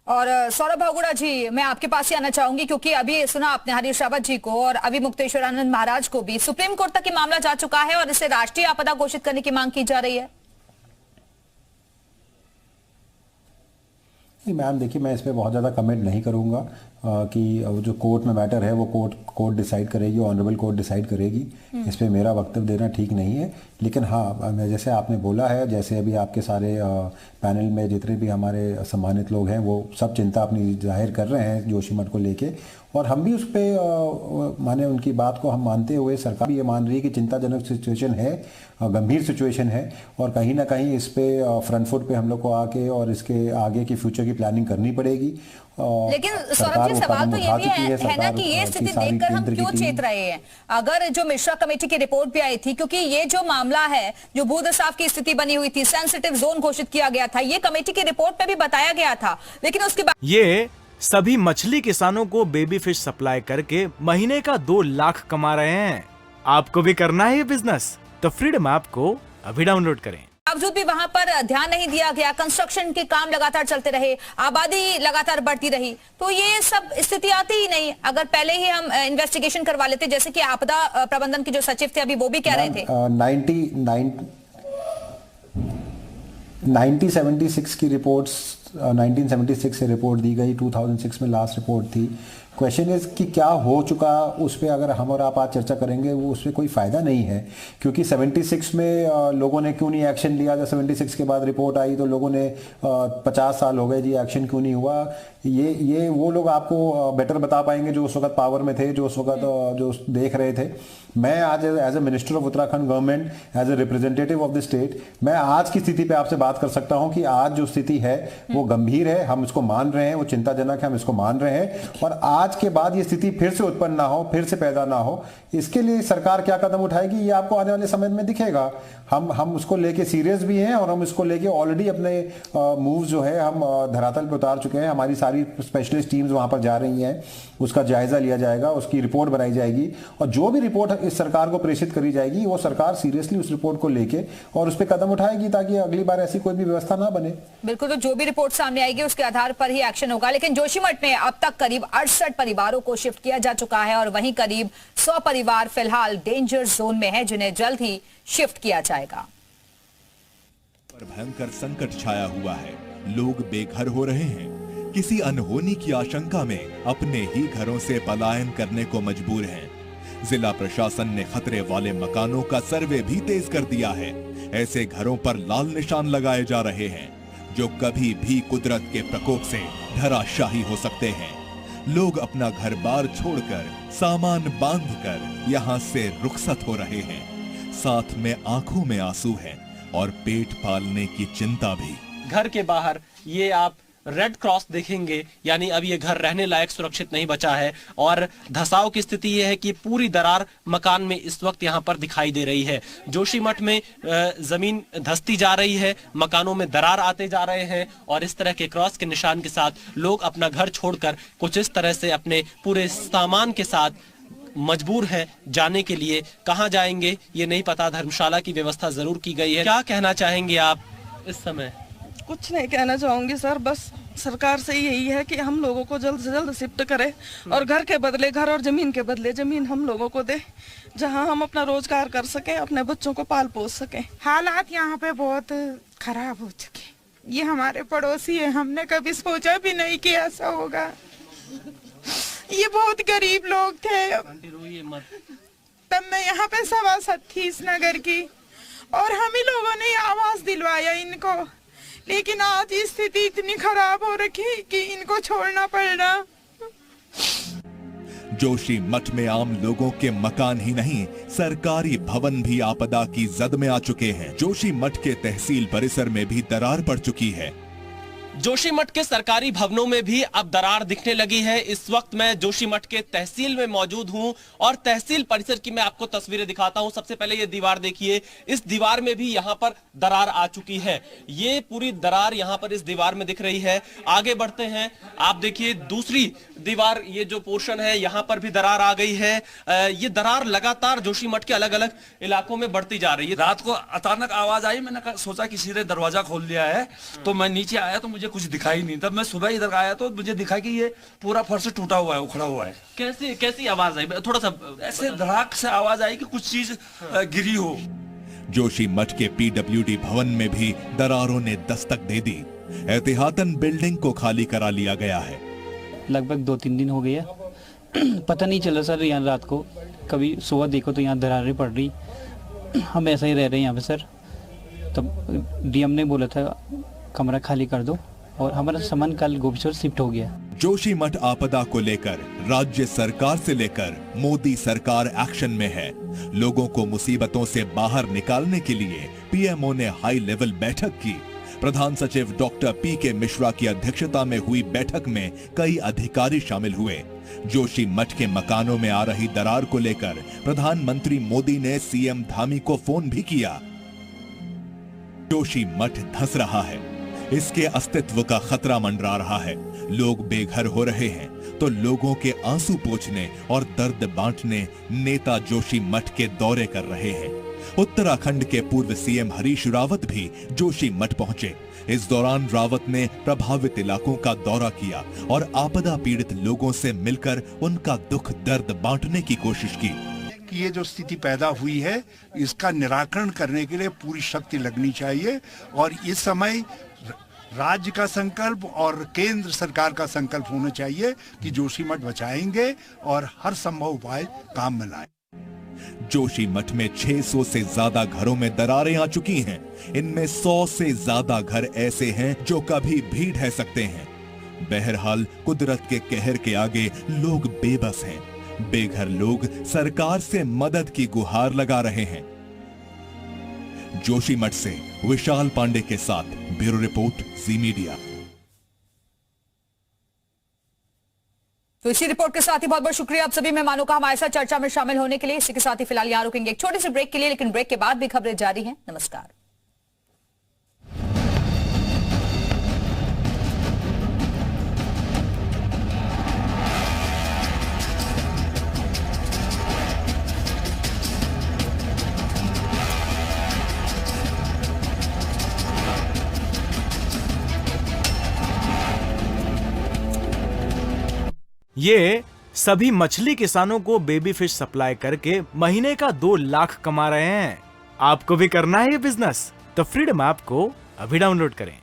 और सौरभ बहुगुणा जी, मैं आपके पास ही आना चाहूंगी क्योंकि अभी सुना आपने हरीश रावत जी को और अभी मुक्तेश्वरानंद महाराज को भी सुप्रीम कोर्ट तक ये मामला जा चुका है और इसे राष्ट्रीय आपदा घोषित करने की मांग की जा रही है। मैम देखिए, मैं इस पर बहुत ज़्यादा कमेंट नहीं करूँगा कि जो कोर्ट में मैटर है वो कोर्ट डिसाइड करेगी, ऑनरेबल कोर्ट डिसाइड करेगी। इस पर मेरा वक्तव्य देना ठीक नहीं है। लेकिन हाँ, जैसे आपने बोला है, जैसे अभी आपके सारे पैनल में जितने भी हमारे सम्मानित लोग हैं वो सब चिंता अपनी जाहिर कर रहे हैं जोशीमठ को लेके, और हम भी उस पर माने उनकी बात को हम मानते हुए सरकार भी ये मान रही है कि चिंताजनक सिचुएशन है, गंभीर सिचुएशन है, और कहीं ना कहीं इस पे फ्रंट फुट पे हम लोग को आके और इसके आगे की फ्यूचर की प्लानिंग करनी पड़ेगी। लेकिन सौरभ जी, सवाल तो ये भी है ना कि ये स्थिति देखकर हम क्यों चेत रहे हैं? अगर जो मिश्रा कमेटी की रिपोर्ट भी आई थी, क्योंकि ये जो मामला है, जो भूदसाव की स्थिति बनी हुई थी, सेंसिटिव जोन घोषित किया गया था, ये कमेटी की रिपोर्ट में भी बताया गया था, लेकिन उसके बाद ये सभी मछली किसानों को बेबी फिश सप्लाई करके महीने का 2 लाख कमा रहे हैं। आपको भी करना है ये बिजनेस? तो फ्रीडम ऐप को अभी डाउनलोड करें। बावजूद भी वहां पर ध्यान नहीं दिया गया, कंस्ट्रक्शन के काम लगातार चलते रहे, आबादी लगातार बढ़ती रही, तो ये सब स्थिति आती ही नहीं। अगर पहले ही हम इन्वेस्टिगेशन करवा लेते, जैसे कि आपदा प्रबंधन के जो सचिव थे अभी वो भी कह रहे थे। 1976 की रिपोर्ट्स, 1976 से रिपोर्ट दी गई, 2006 में लास्ट रिपोर्ट थी। क्वेश्चन इज कि क्या हो चुका, उस पर अगर हम और आप आज चर्चा करेंगे वो उस पर कोई फ़ायदा नहीं है, क्योंकि 76 में लोगों ने क्यों नहीं एक्शन लिया? जब 76 के बाद रिपोर्ट आई तो लोगों ने 50 साल हो गए जी, एक्शन क्यों नहीं हुआ? ये वो लोग आपको बेटर बता पाएंगे जो उस वक्त पावर में थे, जो उस वक्त जो देख रहे थे। मैं आज as a minister of Uttarakhand government, as a representative of the state, मैं आज की स्थिति पे आपसे बात कर सकता हूं कि आज जो स्थिति है वो गंभीर है, हम इसको मान रहे हैं, वो चिंताजनक है, हम इसको मान रहे हैं, और आज के बाद ये स्थिति फिर से उत्पन्न ना हो, फिर से पैदा ना हो, इसके लिए सरकार क्या कदम उठाएगी ये आपको आने वाले समय में दिखेगा। हम उसको लेके सीरियस भी हैं और हम इसको लेके ऑलरेडी अपने मूव्स जो है हम धरातल पे उतार चुके हैं। हमारी सारी स्पेशलिस्ट टीम्स वहां पर जा रही हैं, उसका जायजा लिया जाएगा, उसकी रिपोर्ट बनाई जाएगी, और जो भी रिपोर्ट इस सरकार को प्रेषित करी जाएगी वो सरकार सीरियसली उस रिपोर्ट को लेके और उस पर कदम उठाएगी ताकि अगली बार ऐसी कोई भी व्यवस्था ना बने। बिल्कुल, तो जो भी रिपोर्ट सामने आएगी उसके आधार पर ही एक्शन होगा। लेकिन जोशीमठ में अब तक करीब 68 परिवारों को शिफ्ट किया जा चुका है और वहीं करीब 100 परिवार फिलहाल डेंजर जोन में है, जिन्हें जल्द ही शिफ्ट किया जाएगा। भयंकर संकट छाया हुआ है, लोग बेघर हो रहे हैं, किसी अनहोनी की आशंका में अपने ही घरों से पलायन करने को मजबूर हैं। जिला प्रशासन ने खतरे वाले मकानों का सर्वे भी तेज कर दिया है। ऐसे घरों पर लाल निशान लगाए जा रहे हैं जो कभी भी कुदरत के प्रकोप से धराशायी हो सकते हैं। लोग अपना घर बार छोड़कर, सामान बांधकर यहां से रुखसत हो रहे हैं। साथ में आंखों में आंसू है और पेट पालने की चिंता भी। घर के बाहर ये आप रेड क्रॉस देखेंगे, यानी अब ये घर रहने लायक सुरक्षित नहीं बचा है, और धसाव की स्थिति ये है कि पूरी दरार मकान में इस वक्त यहाँ पर दिखाई दे रही है। जोशीमठ में जमीन धसती जा रही है, मकानों में दरार आते जा रहे हैं, और इस तरह के क्रॉस के निशान के साथ लोग अपना घर छोड़कर कुछ इस तरह से अपने पूरे सामान के साथ मजबूर है जाने के लिए। कहां जाएंगे ये नहीं पता। धर्मशाला की व्यवस्था जरूर की गई है। क्या कहना चाहेंगे आप इस समय? कुछ नहीं कहना चाहूंगी सर, बस सरकार से यही है कि हम लोगों को जल्द से जल्द शिफ्ट करे और घर के बदले घर और जमीन के बदले जमीन हम लोगों को दे, जहां हम अपना रोजगार कर सकें, अपने बच्चों को पाल पोस सकें। हालात यहाँ पे बहुत खराब हो चुके। ये हमारे पड़ोसी है, हमने कभी सोचा भी नहीं कि ऐसा होगा। ये बहुत गरीब लोग थे। तब मैं यहाँ पे सभासद थी इस नगर की, और हम ही लोगों ने आवास दिलवाया इनको, लेकिन आज स्थिति इतनी खराब हो रखी कि इनको छोड़ना पड़ रहा। जोशीमठ में आम लोगों के मकान ही नहीं, सरकारी भवन भी आपदा की जद में आ चुके हैं। जोशीमठ के तहसील परिसर में भी दरार पड़ चुकी है। जोशीमठ के सरकारी भवनों में भी अब दरार दिखने लगी है। इस वक्त मैं जोशीमठ के तहसील में मौजूद हूं और तहसील परिसर की मैं आपको तस्वीरें दिखाता हूं। सबसे पहले ये दीवार देखिए, इस दीवार में भी यहां पर दरार आ चुकी है। ये पूरी दरार यहां पर इस दीवार में दिख रही है। आगे बढ़ते हैं, आप देखिए दूसरी दीवार, ये जो पोर्शन है यहां पर भी दरार आ गई है। ये दरार लगातार जोशीमठ के अलग अलग इलाकों में बढ़ती जा रही है। रात को अचानक आवाज आई, मैंने सोचा कि सीधे दरवाजा खोल लिया है, तो मैं नीचे आया तो मुझे कुछ दिखाई नहीं। तब मैं सुबह इधर आया तो मुझे दिखा कि ये पूरा फर्श टूटा हुआ है, उखड़ा हुआ है। कैसी आवाज आई, थोड़ा सा ऐसे धड़ाक से आवाज आई कि कुछ चीज गिरी हो। जोशी मठ के पीडब्ल्यूडी भवन में भी दरारों ने दस्तक दे दी। एहतियातन बिल्डिंग को खाली करा लिया गया है। लगभग 2-3 दिन हो गया, पता नहीं चला सर। यहाँ रात को कभी सुबह देखो तो यहाँ दरारें पड़ रही, हम ऐसा ही रह रहे हैं यहाँ पे सर। तब डीएम ने बोला था कमरा खाली कर दो और हमारा सामान कल गोपीचौर शिफ्ट हो गया। जोशी मठ आपदा को लेकर राज्य सरकार से लेकर मोदी सरकार एक्शन में है। लोगों को मुसीबतों से बाहर निकालने के लिए पीएमओ ने हाई लेवल बैठक की। प्रधान सचिव डॉक्टर पी.के. मिश्रा की अध्यक्षता में हुई बैठक में कई अधिकारी शामिल हुए। जोशी मठ के मकानों में आ रही दरार को लेकर प्रधानमंत्री मोदी ने सीएम धामी को फोन भी किया। जोशी मठ धंस रहा है, इसके अस्तित्व का खतरा मंडरा रहा है। लोग बेघर हो रहे हैं तो लोगों के आंसू पोंछने और दर्द बांटने नेता जोशी मठ के दौरे कर रहे हैं। उत्तराखंड के पूर्व सीएम हरीश रावत भी जोशी मठ पहुंचे। इस दौरान रावत ने प्रभावित इलाकों का दौरा किया और आपदा पीड़ित लोगों से मिलकर उनका दुख दर्द बांटने की कोशिश की। कि ये जो स्थिति पैदा हुई है इसका निराकरण करने के लिए पूरी शक्ति लगनी चाहिए और इस समय राज्य का संकल्प और केंद्र सरकार का संकल्प होना चाहिए कि जोशी मठ बचाएंगे और हर संभव उपाय काम में लाएं। जोशी मठ में 600 से ज्यादा घरों में दरारें आ चुकी हैं। इनमें 100 से ज्यादा घर ऐसे हैं जो कभी भी ढह सकते हैं। बहरहाल कुदरत के कहर के आगे लोग बेबस हैं। बेघर लोग सरकार से मदद की गुहार लगा रहे हैं। जोशी मठ से विशाल पांडे के साथ ब्यूरो रिपोर्ट, जी मीडिया। तो इसी रिपोर्ट के साथ ही बहुत बहुत शुक्रिया आप सभी मेहमानों का हमारे साथ चर्चा में शामिल होने के लिए। इसी के साथ ही फिलहाल यहाँ रुकेंगे एक छोटे से ब्रेक के लिए, लेकिन ब्रेक के बाद भी खबरें जारी हैं। नमस्कार। ये सभी मछली किसानों को बेबी फिश सप्लाई करके महीने का 2 लाख कमा रहे हैं। आपको भी करना है ये बिजनेस? तो फ्रीडम ऐप को अभी डाउनलोड करें।